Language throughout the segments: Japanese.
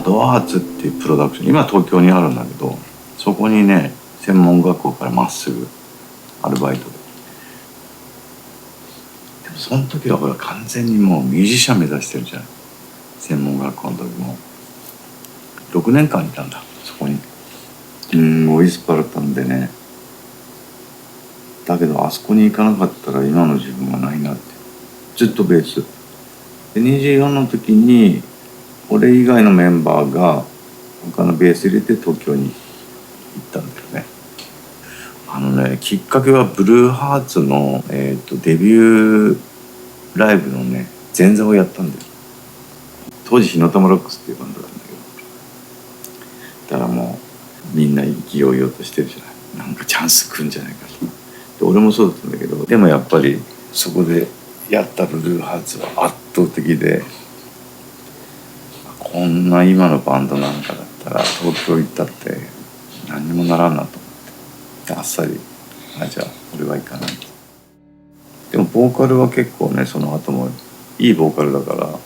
ドアーツっていうプロダクション、今東京にあるんだけど、そこにね専門学校からまっすぐアルバイトで。でもその時はほら完全にもうミュージシャン目指してるじゃない。専門学校の時も6年間いたんだそこに。ごいスパルタンでね。だけどあそこに行かなかったら今の自分はないなって。ずっとベースで24の時に俺以外のメンバーが他のベース入れて東京に行ったんだよね。きっかけはブルーハーツの、デビューライブのね前座をやったんだよ。当時火の玉ロックスっていうバンドなんだけど、だからもうみんな意気揚々としてるじゃない。なんかチャンス来るんじゃないかと。で俺もそうだったんだけど、でもやっぱりそこでやったブルーハーツは圧倒的で、こんな今のバンドなんかだったら東京行ったって何にもならんなと思ってあっさりじゃあ俺は行かない。でもボーカルは結構ねその後もいいボーカルだから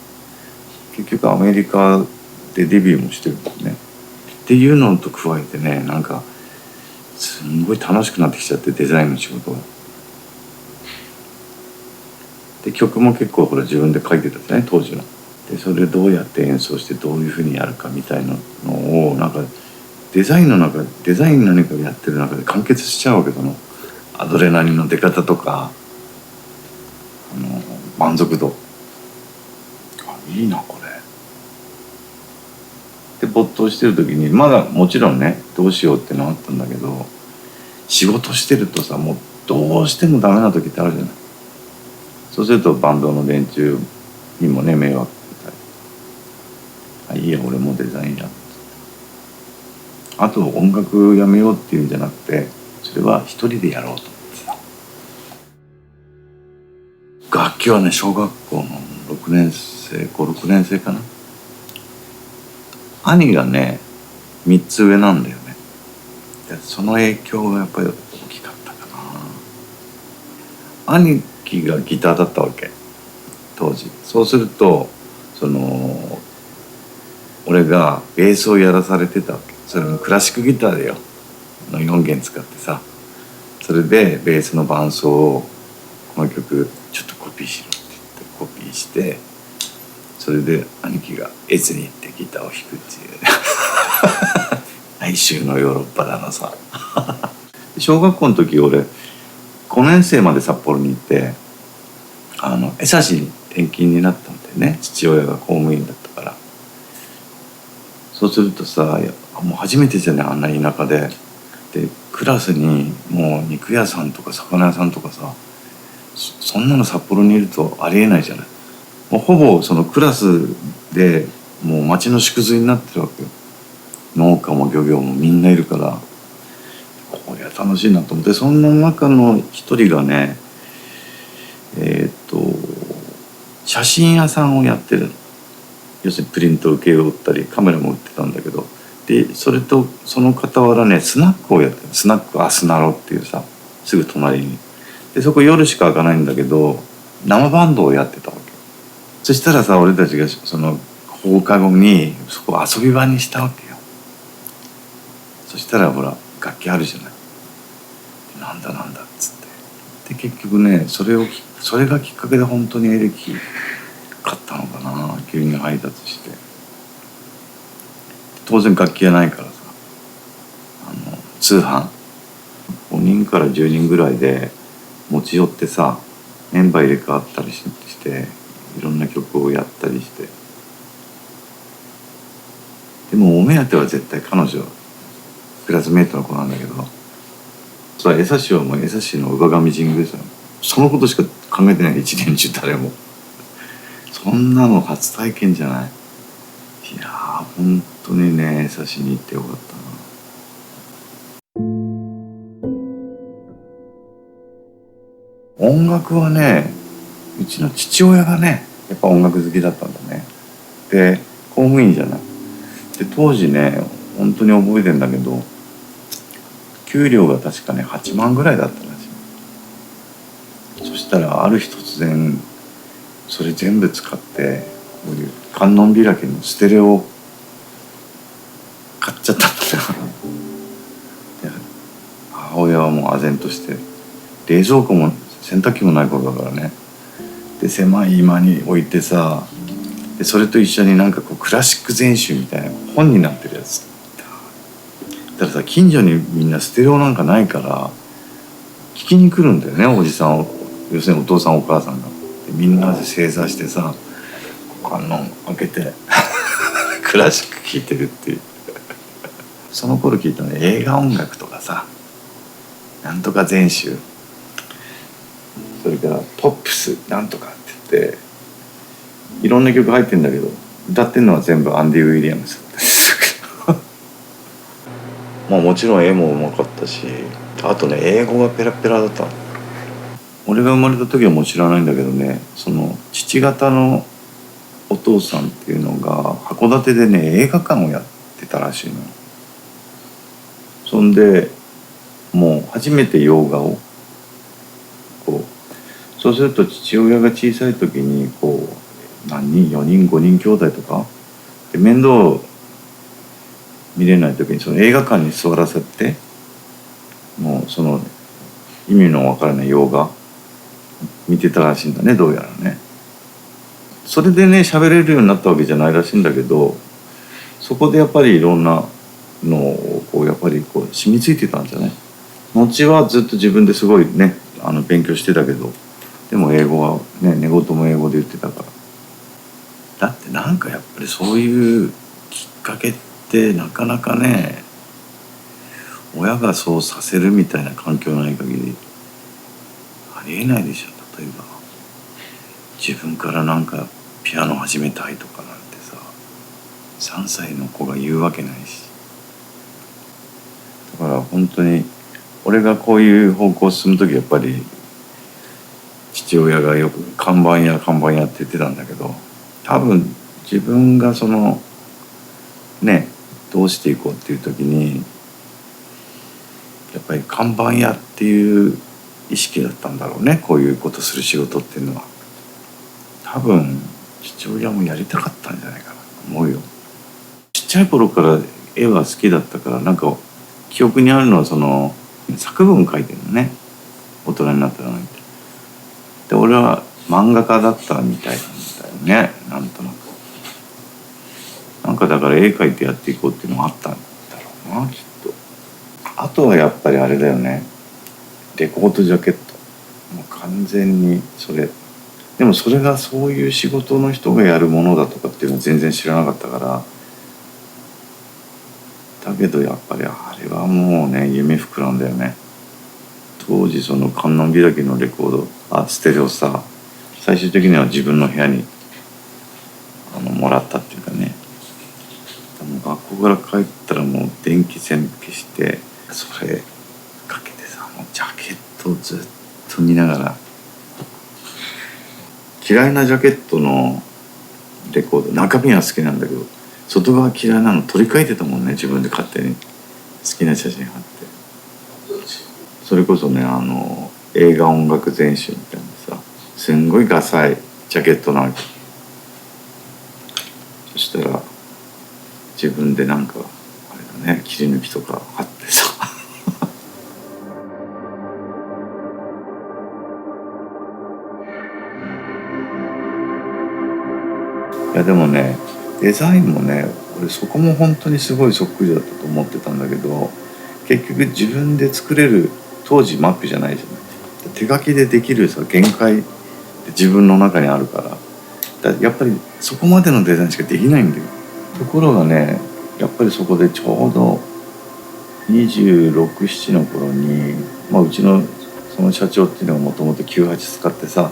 結局アメリカでデビューもしてるんですね。っていうのと加えてね、なんかすんごい楽しくなってきちゃって、デザインの仕事が。で曲も結構ほら自分で書いてたじゃない当時の。でそれどうやって演奏してどういうふうにやるかみたいなのをなんかデザイン何かやってる中で完結しちゃうわけ。そのアドレナリンの出方とか満足度、いいなこれ。で没頭してる時にまだもちろんねどうしようってのあったんだけど、仕事してるとさもうどうしてもダメな時ってあるじゃない。そうするとバンドの連中にもね迷惑かけたり、いいや俺もデザインやあと音楽やめようっていうんじゃなくて、それは一人でやろうと思ってさ。楽器はね小学校の6年生56年生かな。兄がね3つ上なんだよね。でその影響がやっぱり大きかったかな。兄貴がギターだったわけ当時。そうすると俺がベースをやらされてたわけ。それもクラシックギターでよの4弦使ってさ、それでベースの伴奏をこの曲ちょっとコピーしろって言ってコピーして、それで兄貴がエツに行ってギターを弾くっていう来週のヨーロッパだのさ小学校の時俺5年生まで札幌に行って江差に転勤になったんだよね。父親が公務員だったから。そうするとさもう初めてじゃねあんな田舎でクラスにもう肉屋さんとか魚屋さんとかさ、そんなの札幌にいるとありえないじゃない。もうほぼそのクラスでもう町の縮図になってるわけよ。農家も漁業もみんないるから、こりゃ楽しいなと思って、そんな中の一人がね写真屋さんをやってる。要するにプリント受け負ったりカメラも売ってたんだけど、でそれとその傍らねスナックをやってる。スナックアスナロっていうさすぐ隣に。でそこ夜しか開かないんだけど生バンドをやってたわけ。そしたらさ俺たちがその放課後にそこを遊び場にしたわけよ。そしたらほら楽器あるじゃない。なんだっつってで結局ねそれがきっかけで本当にエレキ買ったのかな。急に配達して当然楽器がないからさ通販5人から10人ぐらいで持ち寄ってさメンバー入れ替わったりしていろんな曲をやったりして。でもお目当ては絶対彼女クラスメートの子なんだけどさ、江差はもう江差の姥上神宮さんそのことしか考えてない。一年中誰もそんなの初体験じゃない。いやー本当にね江差に行ってよかったな。音楽はねうちの父親がねやっぱ音楽好きだったんだね。で公務員じゃない。で当時ね本当に覚えてんだけど給料が確かね8万ぐらいだったらしい。そしたらある日突然それ全部使ってこういう観音開きのステレオして冷蔵庫も洗濯機もない頃だからね。で狭い居間に置いてさ、でそれと一緒になんかこうクラシック全集みたいな本になってるやつだからさ、近所にみんなステレオなんかないから聞きに来るんだよね、おじさんを、要するにお父さんお母さんが。でみんなで正座してさ、観音開けてクラシック聴いてるっていう。その頃聞いたね、映画音楽とかさ、なんとか全集、それからポップスなんとかって言っていろんな曲入ってんだけど、歌ってんのは全部アンディ・ウィリアムスだったりするけどまあもちろん絵もうまかったし、あとね英語がペラペラだったの。俺が生まれた時はもう知らないんだけどね、その父方のお父さんっていうのが函館でね映画館をやってたらしいの。そんでもう初めて洋画をこう、そうすると父親が小さい時にこう何人4人5人兄弟とかで面倒見れない時にその映画館に座らせて、もうその意味のわからない洋画見てたらしいんだね、どうやらね。それでね喋れるようになったわけじゃないらしいんだけど、そこでやっぱりいろんなのをこうやっぱりこう染みついてたんじゃない。後はずっと自分ですごいね勉強してたけど、でも英語はね寝言も英語で言ってたから。だってなんかやっぱりそういうきっかけってなかなかね、親がそうさせるみたいな環境ない限りありえないでしょ。例えば自分からなんかピアノ始めたいとかなんてさ、3歳の子が言うわけないし。だから本当に俺がこういう方向を進む時やっぱり父親がよく看板屋って言ってたんだけど、多分自分がそのねどうしていこうっていう時にやっぱり看板屋っていう意識だったんだろうね、こういうことする仕事っていうのは。多分父親もやりたかったんじゃないかなと思うよ。ちっちゃい頃から絵は好きだったから、なんか記憶にあるのはその作文書いてるのね、大人になったらなんて。で俺は漫画家だったみたいなんだよね、なんとなく。なんかだから絵描いてやっていこうっていうのもあったんだろうな、きっと。あとはやっぱりあれだよね、レコードジャケット。もう完全にそれ。でもそれがそういう仕事の人がやるものだとかっていうのは全然知らなかったから。だけどやっぱりあれはもうね夢膨らんだよね。当時その観音開きのレコードステレオさ、最終的には自分の部屋にもらったっていうかね。でも学校から帰ったらもう電気線消してそれかけてさ、もうジャケットをずっと見ながら。嫌いなジャケットのレコード、中身は好きなんだけど外側嫌いなの取り替えてたもんね、自分で勝手に好きな写真貼って。それこそね映画音楽全集みたいなさ、すんごいダサいジャケットなわけ。そしたら自分でなんかあれだね、切り抜きとか貼ってさいやでもねデザインもね、俺そこも本当にすごいそっくりだったと思ってたんだけど、結局自分で作れる、当時 Mac じゃないじゃない、手書きでできるさ限界って自分の中にあるから、やっぱりそこまでのデザインしかできないんだよ。ところがねやっぱりそこでちょうど26、7の頃に、うちのその社長っていうのがもともと98使ってさ、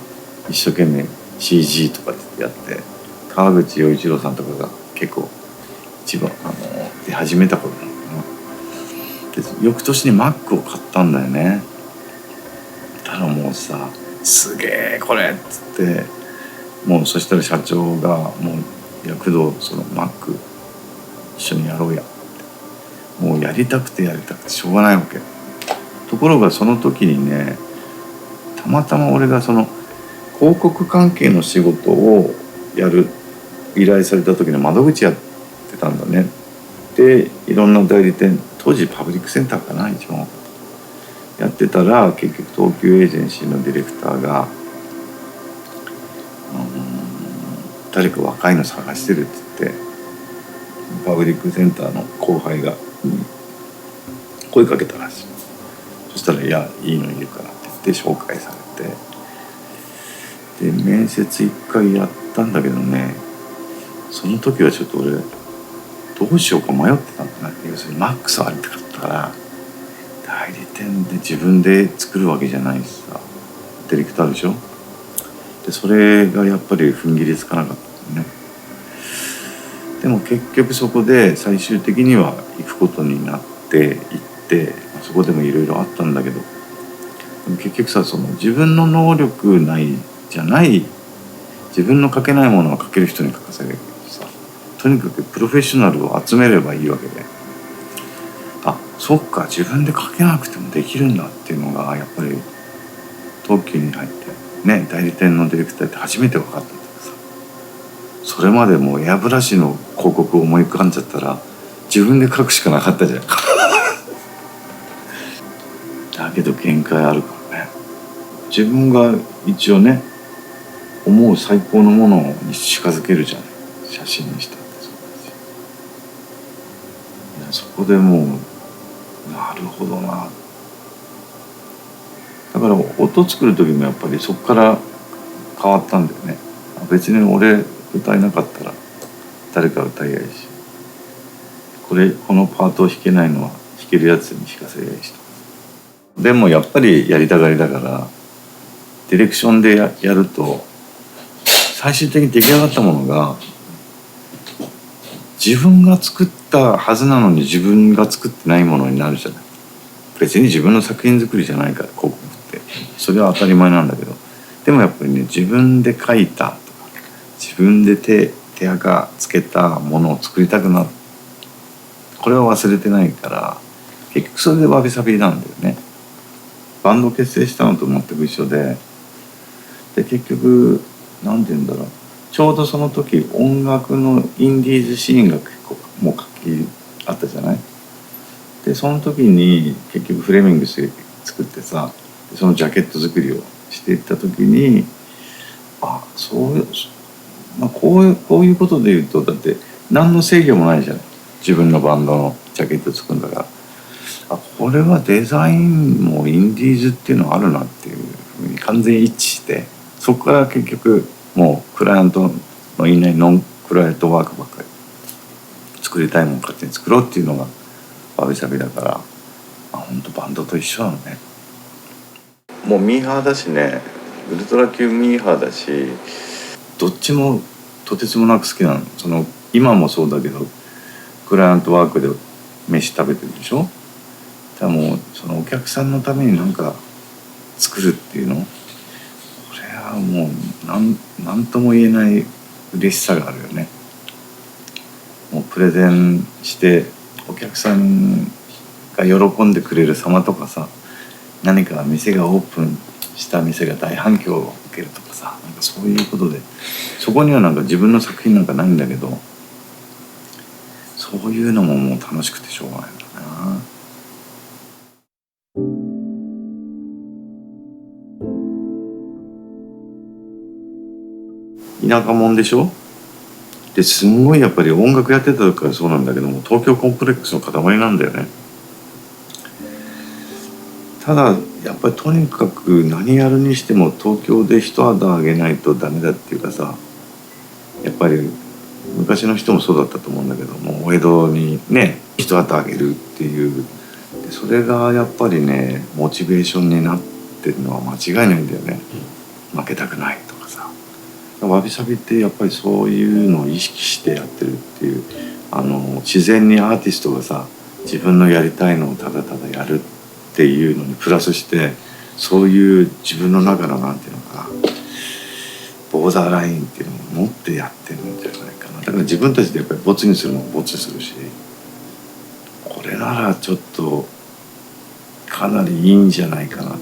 一生懸命 CG とかってやって、川口洋一郎さんとかが結構一番出始めた頃なのかな。で翌年に Mac を買ったんだよね。たらもうさ、すげえこれっつって、もうそしたら社長がもう工藤その Mac 一緒にやろうやって、もうやりたくてしょうがないわけ。ところがその時にね、たまたま俺がその広告関係の仕事をやる依頼された時の窓口やってたんだね。でいろんな代理店、当時パブリックセンターかな一番。やってたら結局東急エージェンシーのディレクターが誰か若いの探してるって言ってパブリックセンターの後輩が声かけたらしい。そしたら「いやいいのいるから」って言って紹介されて、で面接一回やったんだけどね、その時はちょっと俺どうしようか迷ってたんだな。要するにマックスはありたかったから代理店で自分で作るわけじゃないしさ、ディレクターでしょ。でそれがやっぱり踏ん切りつかなかったんだよね。でも結局そこで最終的には行くことになって行って、そこでもいろいろあったんだけど、でも結局さ、その自分の能力ないじゃない、自分の書けないものを書ける人に書かせるさ、とにかくプロフェッショナルを集めればいいわけで、あ、そっか、自分で書けなくてもできるんだっていうのがやっぱり東急に入ってね、代理店のディレクターって初めて分かったんだけどさ、それまでもうエアブラシの広告を思い浮かんじゃったら自分で書くしかなかったじゃんだけど限界あるからね。自分が一応ね思う最高のものに近づけるじゃない、写真にしたってそうだし。そこでもうなるほどな。だから音作る時もやっぱりそこから変わったんだよね。別に俺歌えなかったら誰か歌いやいし、このパートを弾けないのは弾けるやつに弾かせやいしと。でもやっぱりやりたがりだからディレクションで やると最終的に出来上がったものが自分が作ったはずなのに自分が作ってないものになるじゃない。別に自分の作品作りじゃないから広告ってそれは当たり前なんだけど、でもやっぱりね、自分で書いたとか自分で手垢つけたものを作りたくなる、これは忘れてないから結局それでわびさびなんだよね。バンド結成したのと全く一緒で、結局何て言うんだろう、ちょうどその時音楽のインディーズシーンが結構もう活気あったじゃない。でその時に結局フレミングス作ってさ、そのジャケット作りをしていった時に、あ、そういう、こういうことで言うと、だって何の制御もないじゃない、自分のバンドのジャケット作るんだから、あ、これはデザインもインディーズっていうのはあるなっていうふうに完全一致して、そこから結局もうクライアントのいないノンクライアントワークばっかり作りたいもの勝手に作ろうっていうのがわびさびだから、本当バンドと一緒なのね。もうミーハーだしね、ウルトラ級ミーハーだし、どっちもとてつもなく好きなの。その今もそうだけどクライアントワークで飯食べてるでしょ。だからもうそのお客さんのために何か作るっていうの、これはもうなんとも言えない嬉しさがあるよね。もうプレゼンしてお客さんが喜んでくれる様とかさ、何か店がオープンした店が大反響を受けるとかさ、なんかそういうことで、そこにはなんか自分の作品なんかないんだけど、そういうのももう楽しくてしょうがないんだな。田舎者でしょ。ですんごいやっぱり音楽やってた時からそうなんだけども、東京コンプレックスの塊なんだよね。ただやっぱりとにかく何やるにしても東京で一肌上げないとダメだっていうかさ、やっぱり昔の人もそうだったと思うんだけども、お江戸にね一旗あげるっていう、それがやっぱりねモチベーションになってるのは間違いないんだよね。負けたくないとかさ、わびさびってやっぱりそういうのを意識してやってるっていう、自然にアーティストがさ自分のやりたいのをただただやるっていうのにプラスして、そういう自分の中のなんていうのかな、ボーダーラインっていうのを持ってやってるんじゃないかな。だから自分たちでやっぱりボツにするのもボツするし、これならちょっとかなりいいんじゃないかな。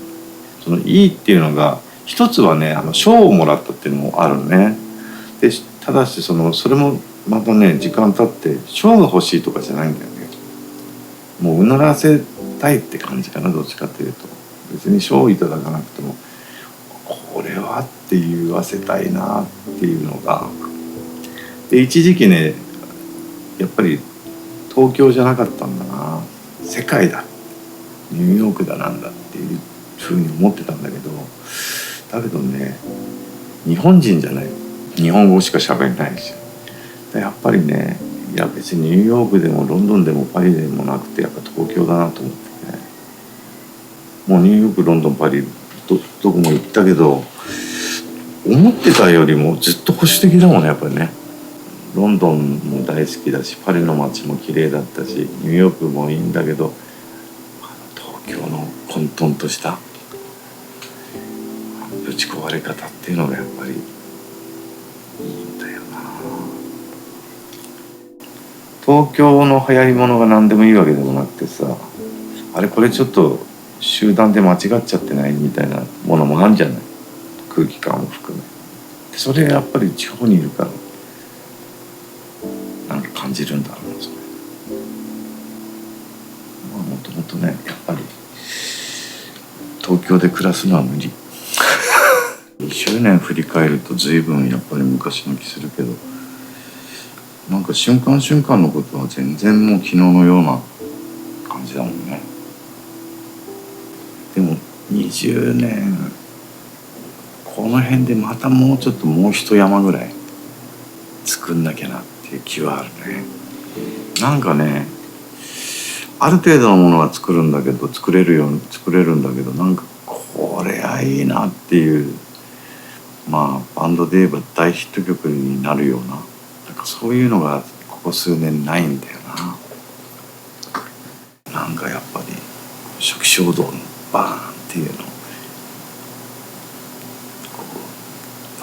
そのいいっていうのが一つはね、賞をもらったっていうのもあるね。でただしそれもまたね時間経って賞が欲しいとかじゃないんだよね。もううならせたいって感じかな、どっちかっていうと。別に賞をいただかなくてもこれはって言わせたいなっていうのが。で一時期ねやっぱり東京じゃなかったんだな、世界だ、ニューヨークだなんだっていうふうに思ってたんだけど、だけどね日本人じゃない、日本語しか喋れないし、やっぱりね、いや別にニューヨークでもロンドンでもパリでもなくてやっぱ東京だなと思ってね。もうニューヨークロンドンパリ どこも行ったけど、思ってたよりもずっと保守的だもんねやっぱりね。ロンドンも大好きだし、パリの街も綺麗だったし、ニューヨークもいいんだけど、東京の混沌としたぶち壊れ方っていうのがやっぱりいいんだよな。東京の流行りものが何でもいいわけでもなくてさ、あれこれちょっと集団で間違っちゃってないみたいなものもあるんじゃない、空気感も含め。それやっぱり地方にいるからなんか感じるんだろうな、それ。まあもともとねやっぱり東京で暮らすのは無理20年振り返ると随分やっぱり昔の気するけど、なんか瞬間瞬間のことは全然もう昨日のような感じだもんね。でも20年この辺でまたもうちょっともう一山ぐらい作んなきゃなっていう気はあるね。なんかねある程度のものは作れるんだけど、なんかこれはいいなっていう、まあバンドで言えば大ヒット曲になるような、なんかそういうのがここ数年ないんだよな。なんかやっぱり初期衝動のバーンっていうの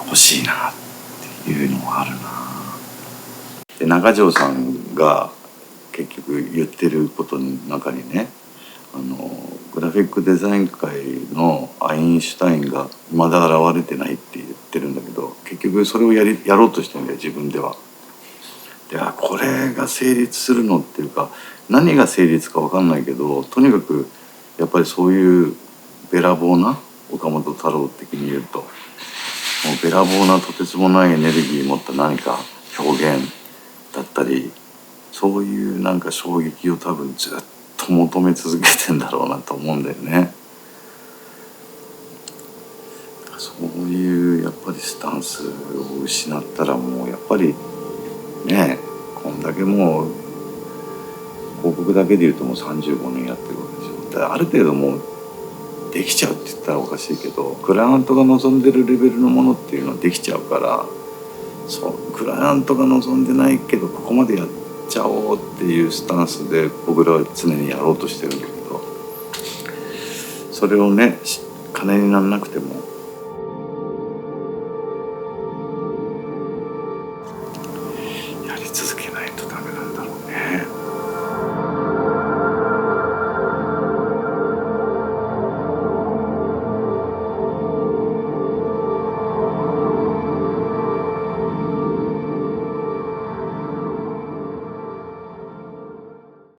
欲しいなっていうのはあるな。で中条さんが結局言ってることの中にね、グラフィックデザイン界のアインシュタインがまだ現れてないって言ってるんだけど、結局それをやろうとしてるんだよ自分では。でこれが成立するのっていうか、何が成立か分かんないけど、とにかくやっぱりそういうべらぼうな岡本太郎的に言うと、もうべらぼうなとてつもないエネルギー持った何か表現だったり、そういうなんか衝撃を多分ずっと求め続けてんだろうなと思うんだよね。そういうやっぱりスタンスを失ったらもうやっぱりね、こんだけもう広告だけでいうともう35年やってるわけでしょ。だからある程度もうできちゃうって言ったらおかしいけど、クライアントが望んでるレベルのものっていうのはできちゃうから、そうクライアントが望んでないけどここまでやっちゃおうっていうスタンスで僕らは常にやろうとしてるんだけど、それをね金にならなくても